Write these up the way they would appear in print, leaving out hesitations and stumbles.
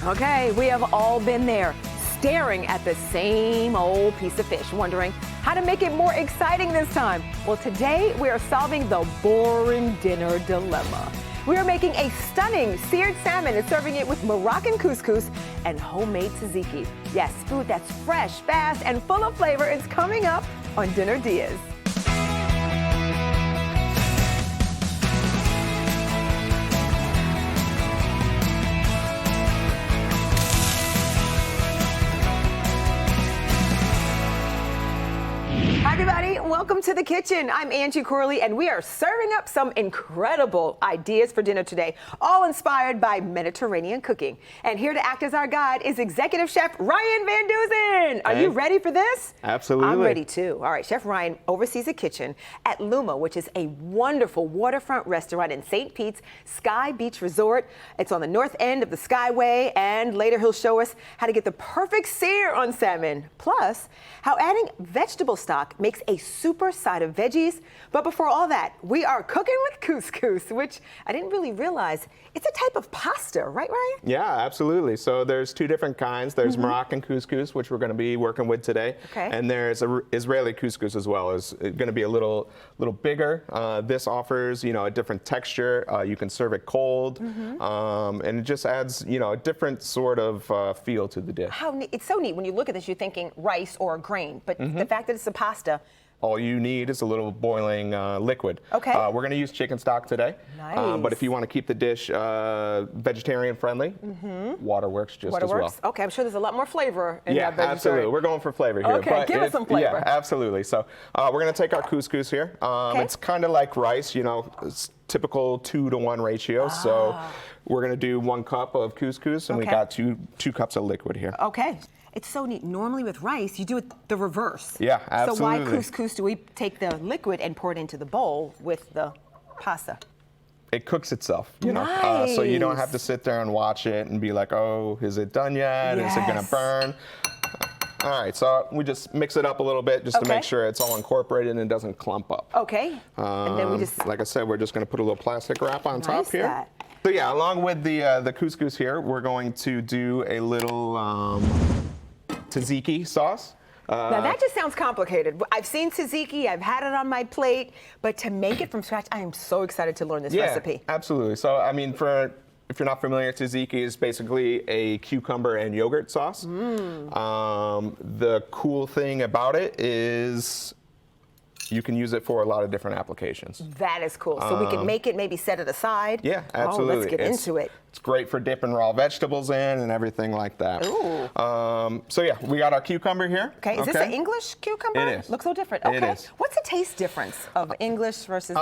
Okay, we have all been there, staring at the same old piece of fish, wondering how to make it more exciting this time. Well, today we are solving the boring dinner dilemma. We are making a stunning seared salmon and serving it with Moroccan couscous and homemade tzatziki. Yes, food that's fresh, fast, and full of flavor is coming up on Dinner DeeAs. Hi everybody, welcome to the kitchen. I'm Angie Corley and we are serving up some incredible ideas for dinner today, all inspired by Mediterranean cooking. And here to act as our guide is Executive Chef Ryan VanDusen. Are you ready for this? Absolutely. I'm ready too. All right, Chef Ryan oversees a kitchen at LUMA, which is a wonderful waterfront restaurant in St. Pete's Sky Beach Resort. It's on the north end of the Skyway, and later he'll show us how to get the perfect sear on salmon. Plus, how adding vegetable stock makes a super side of veggies. But before all that, we are cooking with couscous, which I didn't really realize it's a type of pasta, right, Ryan? Yeah, absolutely. So there's two different kinds. There's Moroccan couscous, which we're going to be working with today, and there's Israeli couscous as well. It's going to be a little bigger. This offers, a different texture. You can serve it cold, and it just adds, a different sort of feel to the dish. How neat. It's so neat when you look at this. You're thinking rice or a grain, but the fact that it's a pasta. All you need is a little boiling liquid. Okay. We're going to use chicken stock today. Nice. But if you want to keep the dish vegetarian friendly, water works just as well. Okay, I'm sure there's a lot more flavor in that vegetarian. Yeah, absolutely. We're going for flavor here. Okay, give us some flavor. Yeah, absolutely. So we're going to take our couscous here. It's kind of like rice, it's typical 2-to-1 ratio. So we're going to do 1 cup of couscous, and we got two cups of liquid here. Okay. It's so neat. Normally with rice, you do it the reverse. Yeah, absolutely. So why couscous do we take the liquid and pour it into the bowl with the pasta? It cooks itself, Nice. So you don't have to sit there and watch it and be like, oh, is it done yet? Yes. Is it going to burn? All right, so we just mix it up a little bit just to make sure it's all incorporated and it doesn't clump up. Okay. And then we just... Like I said, we're just going to put a little plastic wrap on top here. That. So yeah, along with the couscous here, we're going to do a little tzatziki sauce. Now that just sounds complicated. I've seen tzatziki, I've had it on my plate, but to make it from scratch, I am so excited to learn this recipe. Absolutely. So I mean, if you're not familiar, tzatziki is basically a cucumber and yogurt sauce. The cool thing about it is you can use it for a lot of different applications. That is cool. So we can make it, maybe set it aside. Yeah, absolutely. Oh, let's get into it. It's great for dipping raw vegetables in and everything like that. Ooh. So yeah, we got our cucumber here. Okay, is this an English cucumber? It is. Looks so different. Okay. It is. What's the taste difference of English versus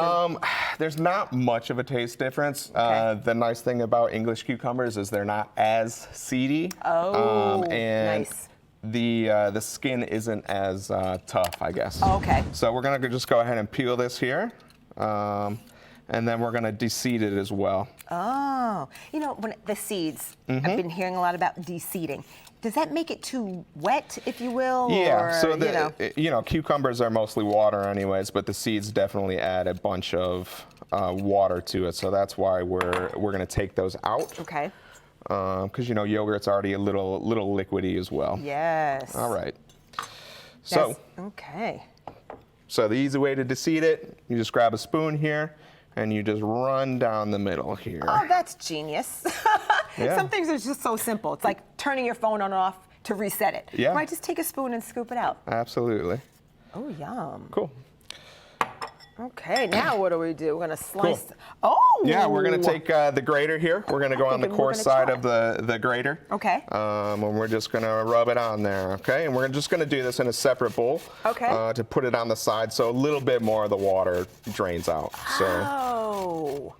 There's not much of a taste difference. The nice thing about English cucumbers is they're not as seedy. Oh, and nice. The skin isn't as tough, I guess. Oh, okay. So we're gonna just go ahead and peel this here, and then we're gonna de-seed it as well. Oh, when the seeds, I've been hearing a lot about de-seeding. Does that make it too wet, if you will? Yeah. Or, so cucumbers are mostly water, anyways, but the seeds definitely add a bunch of water to it. So that's why we're gonna take those out. Okay. Because yogurt's already a little liquidy as well. Yes. All right. Okay. So the easy way to de-seed it, you just grab a spoon here, and you just run down the middle here. Oh, that's genius. Yeah. Some things are just so simple. It's like turning your phone on and off to reset it. Yeah. Right, just take a spoon and scoop it out. Absolutely. Oh, yum. Cool. Okay, now what do? We're going to slice. Cool. Oh! Yeah, we're going to take the grater here. We're going to go on the coarse side of the grater. Okay. And we're just going to rub it on there, okay? And we're just going to do this in a separate bowl. Okay. To put it on the side so a little bit more of the water drains out. Oh!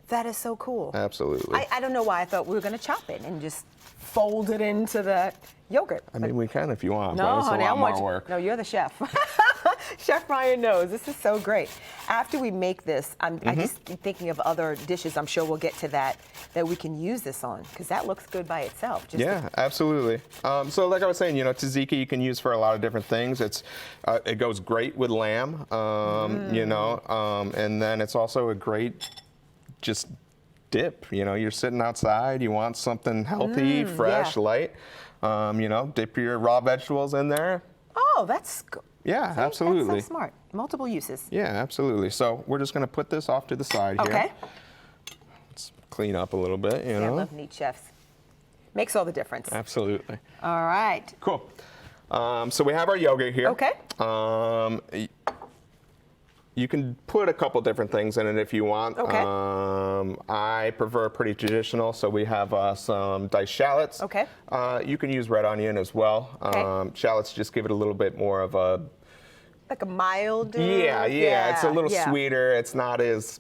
That is so cool. Absolutely. I don't know why I thought we were going to chop it and just fold it into the yogurt. I mean, we can if you want, No, but it's honey, a lot more work. No, you're the chef. Chef Ryan knows. This is so great. After we make this, I just thinking of other dishes. I'm sure we'll get to that we can use this on, because that looks good by itself. Absolutely. So like I was saying, tzatziki you can use for a lot of different things. It goes great with lamb, and then it's also a great just dip. You know, you're sitting outside, you want something healthy, fresh, light. You know, dip your raw vegetables in there. Oh, that's good. Yeah, absolutely. That's so smart. Multiple uses. Yeah, absolutely. So we're just going to put this off to the side here. Okay. Let's clean up a little bit, you know. I love neat chefs. Makes all the difference. Absolutely. All right. Cool. So we have our yogurt here. Okay. You can put a couple different things in it if you want. Okay. I prefer pretty traditional, so we have some diced shallots. Okay. You can use red onion as well. Okay. Shallots just give it a little bit more of a... Like a mild. Yeah. It's a little sweeter. It's not as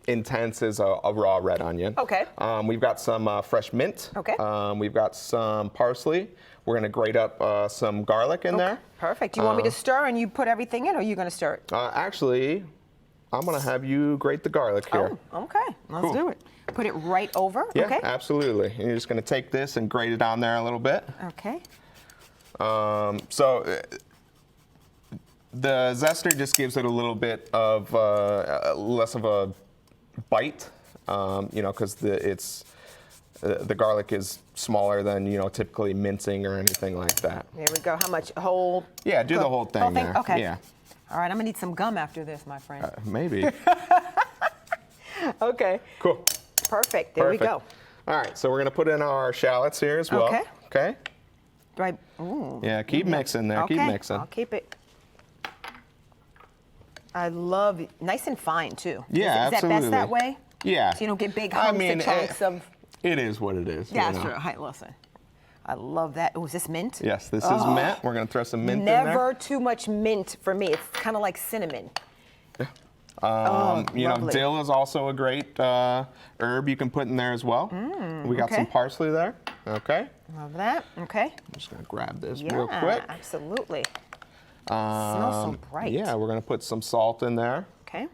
intense as a raw red onion. Okay. We've got some fresh mint. Okay. We've got some parsley. We're going to grate up some garlic in there. Perfect. Do you want me to stir and you put everything in, or are you going to stir it? Actually, I'm going to have you grate the garlic here. Oh, okay. Let's do it. Put it right over. Yeah, okay. absolutely. And you're just going to take this and grate it on there a little bit. Okay. So the zester just gives it a little bit of less of a bite, you know, because the garlic is smaller than, you know, typically mincing or anything like that. There we go. How much? A whole? Yeah, do the whole thing there. Okay. Yeah. All right, I'm gonna need some gum after this, my friend. Maybe. Okay. Cool. Perfect. There we go. All right, so we're gonna put in our shallots here as well. Okay. Okay. Do I? Ooh. Yeah, keep mixing there. Okay. Keep mixing. I'll keep it. I love it. Nice and fine too. Yeah, is absolutely. that best that way? Yeah. So you don't get big humps and chunks of. It is what it is. Yeah, you know. sure. Hey, listen. I love that. Oh, is this mint? Yes, this is mint. We're going to throw some mint in there. Never too much mint for me. It's kind of like cinnamon. Yeah. You know, lovely. dill is also a great herb you can put in there as well. We got some parsley there. Okay. Love that. Okay. I'm just going to grab this real quick. Absolutely. Smells so bright. Yeah, we're going to put some salt in there. Okay.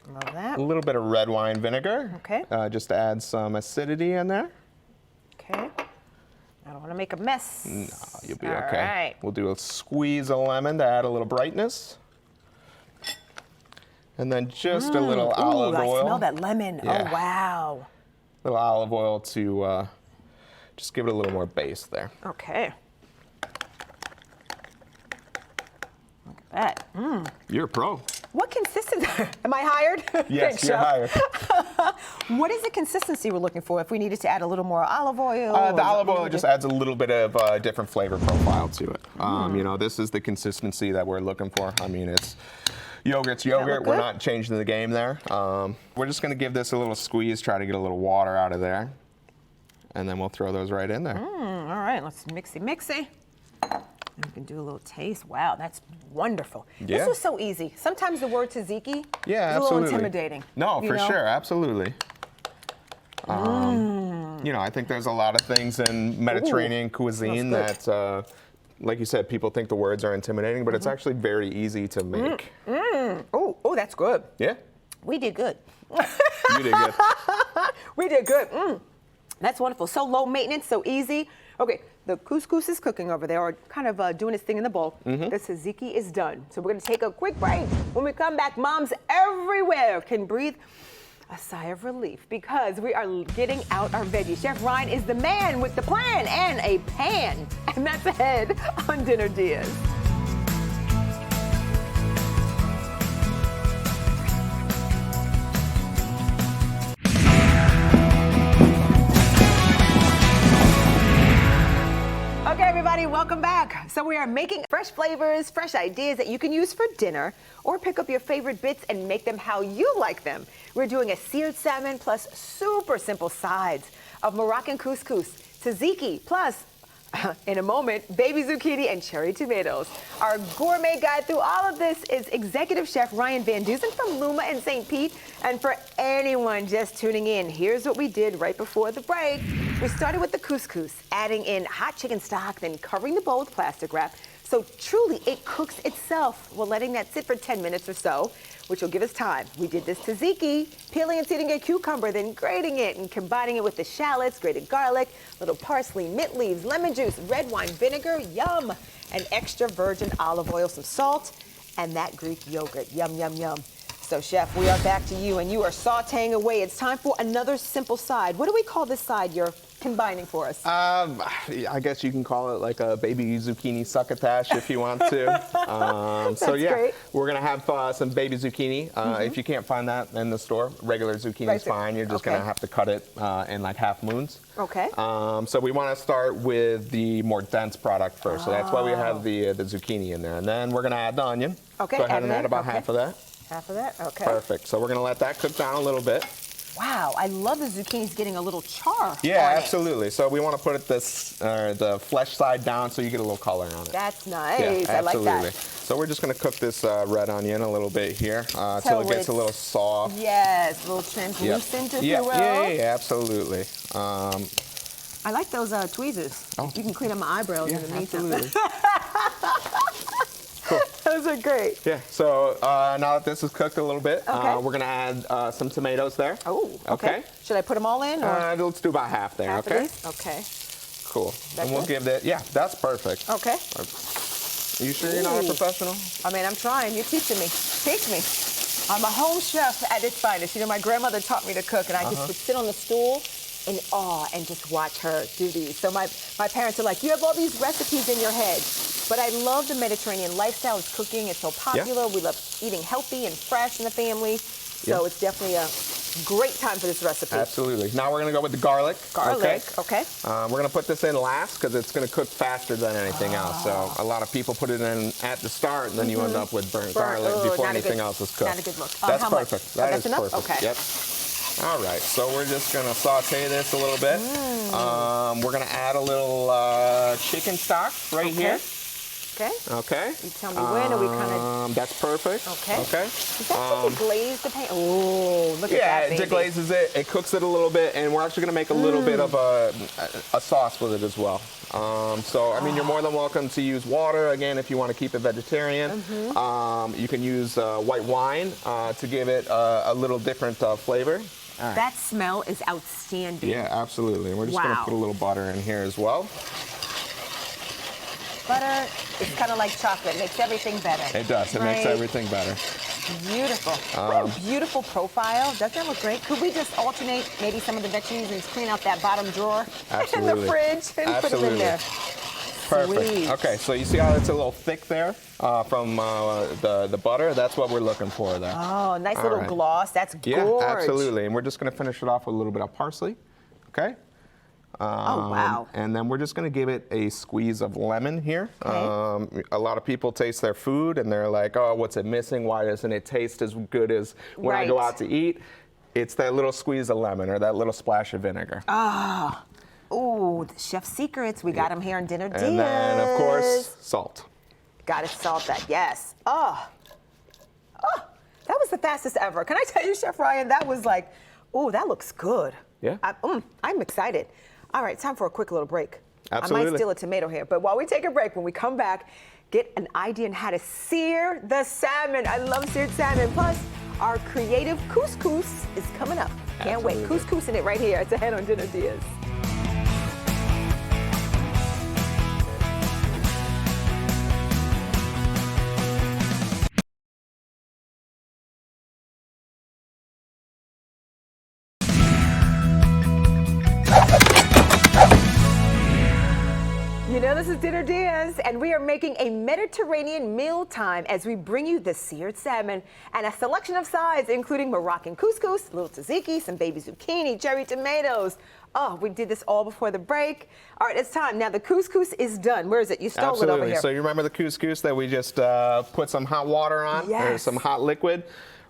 Love that. A little bit of red wine vinegar. Okay. Just to add some acidity in there. Okay. I don't want to make a mess. No, you'll be All okay. right. We'll do a squeeze of lemon to add a little brightness. And then just a little olive oil. I smell that lemon. Yeah. Oh, wow. A little olive oil to just give it a little more base there. Okay. Look at that. You're a pro. What consistency? Am I hired? Yes, you're hired. What is the consistency we're looking for if we needed to add a little more olive oil? The olive oil just adds a little bit of a different flavor profile to it. You know, this is the consistency that we're looking for. I mean, it's yogurt's yogurt. We're not changing the game there. We're just going to give this a little squeeze, try to get a little water out of there. And then we'll throw those right in there. All right, let's mixy. And we can do a little taste. Wow, that's wonderful. Yeah. This was so easy. Sometimes the word tzatziki is Yeah, a little absolutely. intimidating. No, you for know? sure, absolutely. You know, I think there's a lot of things in Mediterranean cuisine that, like you said, people think the words are intimidating, but it's actually very easy to make. Oh, that's good. Yeah, We did good. you did good. We did good. That's wonderful. So low maintenance, so easy. Okay, the couscous is cooking over there, or kind of doing its thing in the bowl. The tzatziki is done. So we're going to take a quick break. When we come back, moms everywhere can breathe a sigh of relief because we are getting out our veggies. Chef Ryan is the man with the plan and a pan. And that's ahead on Dinner DeeAs. Okay, everybody, welcome back. So we are making fresh flavors, fresh ideas that you can use for dinner or pick up your favorite bits and make them how you like them. We're doing a seared salmon plus super simple sides of Moroccan couscous, tzatziki, plus in a moment, baby zucchini and cherry tomatoes. Our gourmet guide through all of this is Executive Chef Ryan VanDusen from LUMA in St. Pete. And for anyone just tuning in, here's what we did right before the break. We started with the couscous, adding in hot chicken stock, then covering the bowl with plastic wrap. So truly, it cooks itself. We're letting that sit for 10 minutes or so, which will give us time. We did this tzatziki, peeling and seeding a cucumber, then grating it and combining it with the shallots, grated garlic, little parsley, mint leaves, lemon juice, red wine vinegar, yum, and extra virgin olive oil, some salt, and that Greek yogurt, yum, yum, yum. So, Chef, we are back to you, and you are sautéing away. It's time for another simple side. What do we call this side you're combining for us? I guess you can call it like a baby zucchini succotash if you want to. So yeah, great. we're gonna have some baby zucchini. If you can't find that in the store, regular zucchini is fine. You're just gonna have to cut it in like half moons. Okay. So we want to start with the more dense product first. So that's why we have the zucchini in there, and then we're gonna add the onion. Okay. Go ahead and add about half of that. Half of that. Okay. Perfect. So we're gonna let that cook down a little bit. Wow, I love the zucchini's getting a little char. Yeah, on absolutely. So we want to put the flesh side down so you get a little color on it. That's nice. Yeah, I like absolutely. that. So we're just going to cook this red onion a little bit here till it gets a little soft. Yes, a little translucent, if you will. Yeah, absolutely. I like those tweezers. Oh. You can clean up my eyebrows in the meantime. Absolutely. Cool. Those are great. Yeah, so now that this is cooked a little bit, we're going to add some tomatoes there. Oh, okay. Should I put them all in? Or? Let's do about half there, Half of these? Okay. Cool. That's and we'll give that, that's perfect. Okay. You sure you're not a professional? I mean, I'm trying. You're teaching me. Teach me. I'm a home chef at its finest. You know, my grandmother taught me to cook, and I just would sit on the stool in awe and just watch her do these. So my parents are like, you have all these recipes in your head. But I love the Mediterranean lifestyle. It's cooking. It's so popular. We love eating healthy and fresh in the family. So it's definitely a great time for this recipe. Absolutely. Now we're going to go with the garlic. Garlic, okay. We're going to put this in last because it's going to cook faster than anything else. So a lot of people put it in at the start, and then you end up with burnt garlic before anything else is cooked. Not a good look. That's how perfect. Much? That is enough? perfect. Okay. Yep. All right. So we're just going to saute this a little bit. We're going to add a little chicken stock right here. Okay. Okay. You tell me when, or we kind of... That's perfect. Okay. Okay. Is that to deglaze the paint? Oh, look at that, baby. Yeah, it deglazes it. It cooks it a little bit, and we're actually going to make a little bit of a sauce with it as well. So, I mean, you're more than welcome to use water, again, if you want to keep it vegetarian. You can use white wine to give it a little different flavor. Right. That smell is outstanding. Yeah, absolutely. And we're just going to put a little butter in here as well. Butter is kind of like chocolate. It makes everything better. It does. It makes everything better. Beautiful. What a beautiful profile. Doesn't that look great? Could we just alternate maybe some of the veggies and clean out that bottom drawer in the fridge and put them in there? Perfect. Sweet. Okay, so you see how it's a little thick there from the butter? That's what we're looking for there. Oh, nice little gloss. That's gorgeous. Yeah, absolutely. And we're just going to finish it off with a little bit of parsley. Okay? Oh, wow. And then we're just going to give it a squeeze of lemon here. Okay. A lot of people taste their food and they're like, oh, what's it missing? Why doesn't it taste as good as when I go out to eat? It's that little squeeze of lemon or that little splash of vinegar. Ah. Ooh, the chef's secrets. We got them here on Dinner DeeAs. And then, of course, salt. Got to salt that, yes. Oh, that was the fastest ever. Can I tell you, Chef Ryan, that was like, ooh, that looks good. Yeah. I'm excited. All right, time for a quick little break. Absolutely. I might steal a tomato here, but while we take a break, when we come back, get an idea on how to sear the salmon. I love seared salmon. Plus, our creative couscous is coming up. Can't wait. Couscous in it right here. It's ahead on Dinner DeeAs. You know, this is Dinner DeeAs, and we are making a Mediterranean mealtime as we bring you the seared salmon and a selection of sides, including Moroccan couscous, little tzatziki, some baby zucchini, cherry tomatoes. Oh, we did this all before the break. All right, it's time. Now, the couscous is done. Where is it? You stole it over here. So you remember the couscous that we just put some hot water on? Yes. Or some hot liquid,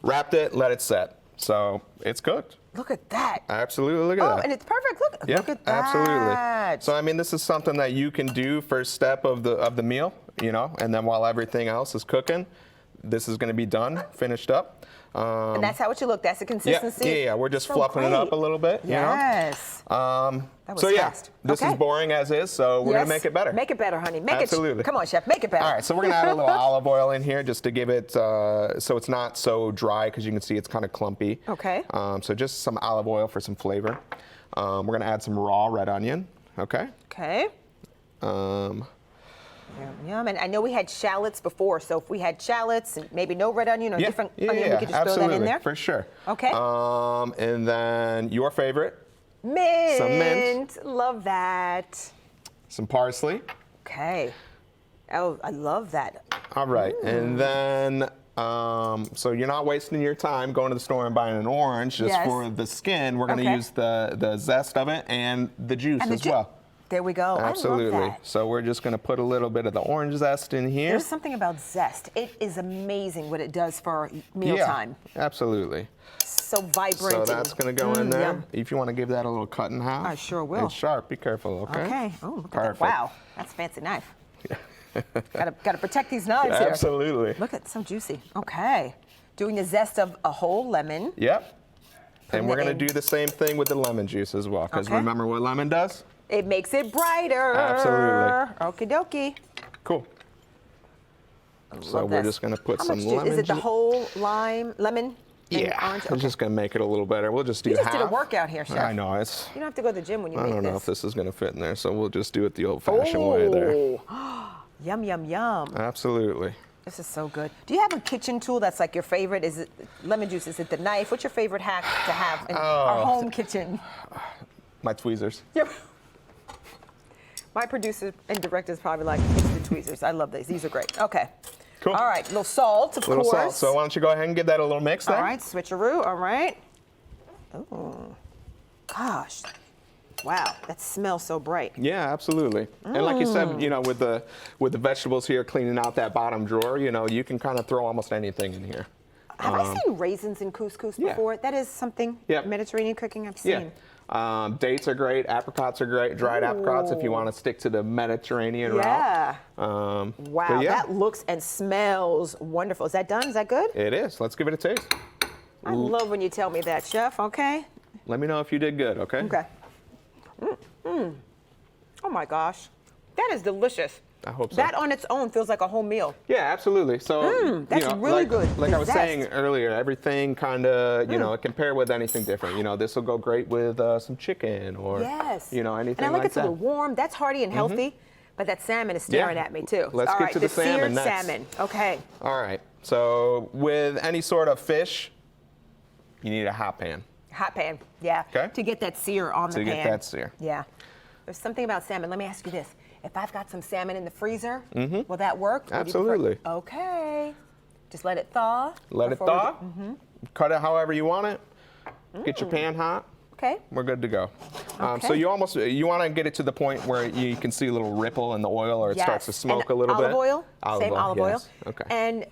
wrapped it, let it set. So it's cooked. Look at that. Absolutely, look at that. Oh, and it's perfect. Look at that. Absolutely. So I mean, this is something that you can do first step of the meal, you know, and then while everything else is cooking, this is going to be done, finished up. And that's how it should look. That's the consistency. Yeah. We're just fluffing it up a little bit. Yes. You know? That was so yeah, fast. this is boring as is, so we're gonna make it better. Make it better, honey. Make Absolutely. it. Come on, chef. Make it better. All right, so we're gonna add a little olive oil in here just to give it so it's not so dry, because you can see it's kind of clumpy. Okay. So just some olive oil for some flavor. We're gonna add some raw red onion. Okay. Okay. Yum, yum. And I know we had shallots before, so if we had shallots and maybe no red onion or different onion, we could just absolutely, throw that in there? for sure. Okay. And then your favorite. Mint. Some mint. Love that. Some parsley. Okay. Oh, I love that. All right. And then, so you're not wasting your time going to the store and buying an orange just for the skin. We're going to use the zest of it and the juice as well. There we go. Absolutely. I love that. So we're just going to put a little bit of the orange zest in here. There's something about zest. It is amazing what it does for mealtime. Yeah, absolutely. So vibrant. So that's going to go in there. Yum. If you want to give that a little cut in half. I sure will. It's sharp. Be careful, okay? Okay. Oh, look Perfect. at that. Wow. That's a fancy knife. Gotta protect these knives here. Absolutely. Look at so juicy. Okay. Doing the zest of a whole lemon. Yep. And we're going to do the same thing with the lemon juice as well. Because remember what lemon does? It makes it brighter. Absolutely. Okie dokie. Cool. So we're just going to put some lemon juice. Is it the whole lemon? Yeah, orange? I'm just going to make it a little better. We'll just do half. You just did a workout here, Chef. I know. You don't have to go to the gym when you make this. I don't know if this is going to fit in there, so we'll just do it the old-fashioned way there. Yum, yum, yum. Absolutely. This is so good. Do you have a kitchen tool that's like your favorite? Is it lemon juice? Is it the knife? What's your favorite hack to have in our home kitchen? My tweezers. Yep. My producer and director is probably like, it's the tweezers. I love these. These are great. Okay. Cool. All right, a little salt, of course. Little salt. So why don't you go ahead and give that a little mix there? All right, switcheroo. All right. Oh, gosh. Wow, that smells so bright. Yeah, absolutely. And like you said, you know, with the vegetables here, cleaning out that bottom drawer, you know, you can kind of throw almost anything in here. Have I seen raisins in couscous before? That is something Mediterranean cooking I've seen. Yeah. Dates are great, apricots are great, dried apricots if you want to stick to the Mediterranean route. Wow, that looks and smells wonderful. Is that done? Is that good? It is. Let's give it a taste. I love when you tell me that, Chef. Okay. Let me know if you did good, okay? Okay. Oh my gosh, that is delicious. I hope so. That on its own feels like a whole meal. Yeah, absolutely. So that's really good. Like I was saying earlier, everything kind of, you know, it can pair with anything different. You know, this will go great with some chicken or, you know, anything like that. And I like it's a little warm. That's hearty and healthy. But that salmon is staring at me too. Let's get to the salmon next. next. Salmon. Okay. All right. So with any sort of fish, you need a hot pan. Hot pan, yeah. Okay. To get that sear on the pan. To get that sear. Yeah. There's something about salmon. Let me ask you this. If I've got some salmon in the freezer, will that work? Absolutely. Okay. Just let it thaw. Let it thaw. Cut it however you want it. Get your pan hot. Okay. We're good to go. So you want to get it to the point where you can see a little ripple in the oil, or it starts to smoke a little bit. Olive oil. Olive oil. Okay. And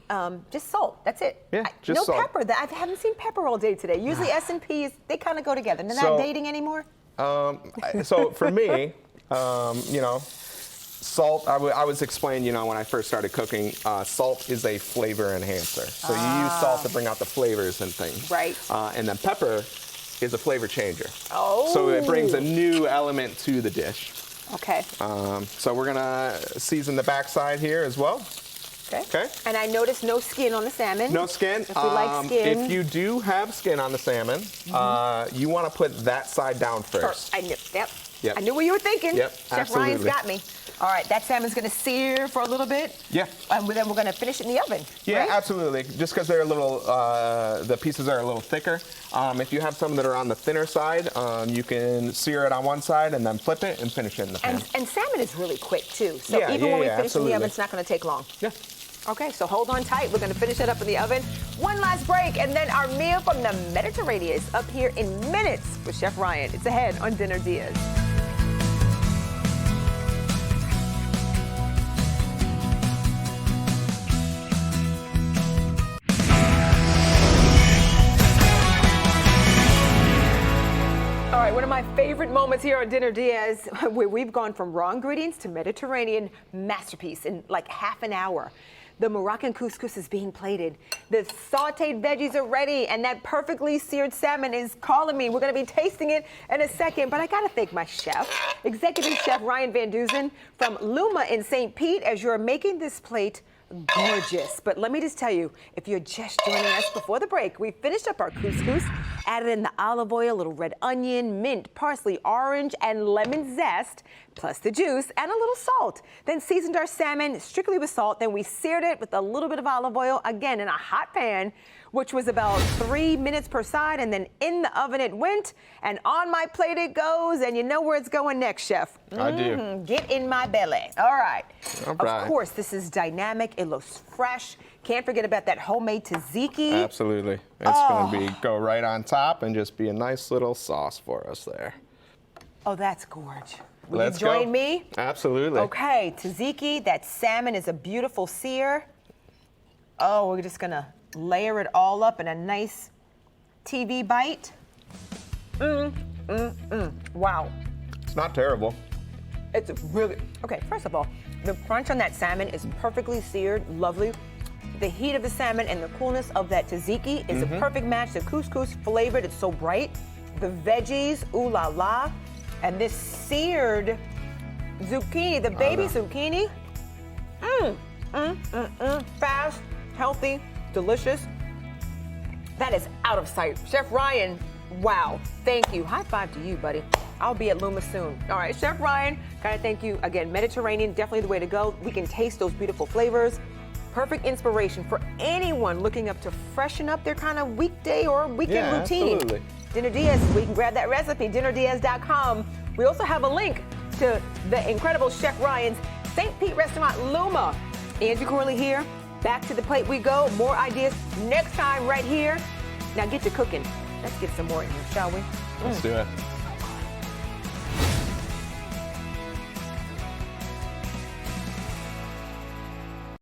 just salt. That's it. Yeah, just no salt. Pepper. I haven't seen pepper all day today. Usually S&P they kind of go together. They're not dating anymore. So for me, you know, salt. I was explaining, you know, when I first started cooking, salt is a flavor enhancer. So you use salt to bring out the flavors and things. Right. And then pepper is a flavor changer. Oh. So it brings a new element to the dish. Okay. So we're gonna season the backside here as well. Okay. And I noticed no skin on the salmon. No skin. If we like skin. If you do have skin on the salmon, you want to put that side down first. I knew. Yep. Yep. I knew what you were thinking. Yep. Chef absolutely. Ryan's got me. All right, that salmon's going to sear for a little bit. Yeah. And then we're going to finish it in the oven. Yeah, right? absolutely. Just because they're a little, the pieces are a little thicker. If you have some that are on the thinner side, you can sear it on one side and then flip it and finish it in the pan. And salmon is really quick too. So even when we finish in the oven, it's not going to take long. Yeah. Okay, so hold on tight. We're going to finish it up in the oven. One last break, and then our meal from the Mediterranean is up here in minutes with Chef Ryan. It's ahead on Dinner DeeAs. All right, one of my favorite moments here on Dinner DeeAs, where we've gone from raw ingredients to Mediterranean masterpiece in like half an hour. The Moroccan couscous is being plated. The sauteed veggies are ready, and that perfectly seared salmon is calling me. We're going to be tasting it in a second, but I got to thank my chef, Executive Chef Ryan VanDusen from LUMA in St. Pete, as you're making this plate gorgeous. But let me just tell you, if you're just joining us before the break, we finished up our couscous, added in the olive oil, a little red onion, mint, parsley, orange, and lemon zest, plus the juice and a little salt. Then seasoned our salmon strictly with salt. Then we seared it with a little bit of olive oil, again in a hot pan, which was about 3 minutes per side, and then in the oven it went, and on my plate it goes, and you know where it's going next, Chef. I do. Get in my belly. All right. All right. Of course, this is dynamic. It looks fresh. Can't forget about that homemade tzatziki. Absolutely. It's going to go right on top and just be a nice little sauce for us there. Oh, that's gorgeous. Will Let's you join go. me? Absolutely. Okay, tzatziki, that salmon is a beautiful sear. Oh, we're just going to layer it all up in a nice TV bite. Wow. It's not terrible. It's really, okay, first of all, the crunch on that salmon is perfectly seared, lovely. The heat of the salmon and the coolness of that tzatziki is a perfect match. The couscous flavored, it's so bright. The veggies, ooh la la. And this seared zucchini, the baby zucchini. Fast, healthy, delicious. That is out of sight. Chef Ryan, wow, thank you. High five to you, buddy. I'll be at LUMA soon. All right, Chef Ryan, gotta thank you again. Mediterranean, definitely the way to go. We can taste those beautiful flavors. Perfect inspiration for anyone looking up to freshen up their kind of weekday or weekend routine. Absolutely. Dinner DeeAs, we can grab that recipe, dinnerdeas.com. We also have a link to the incredible Chef Ryan's St. Pete restaurant, LUMA. Angie Corley here. Back to the plate we go. More ideas next time right here. Now get to cooking. Let's get some more in here, shall we? Let's do it.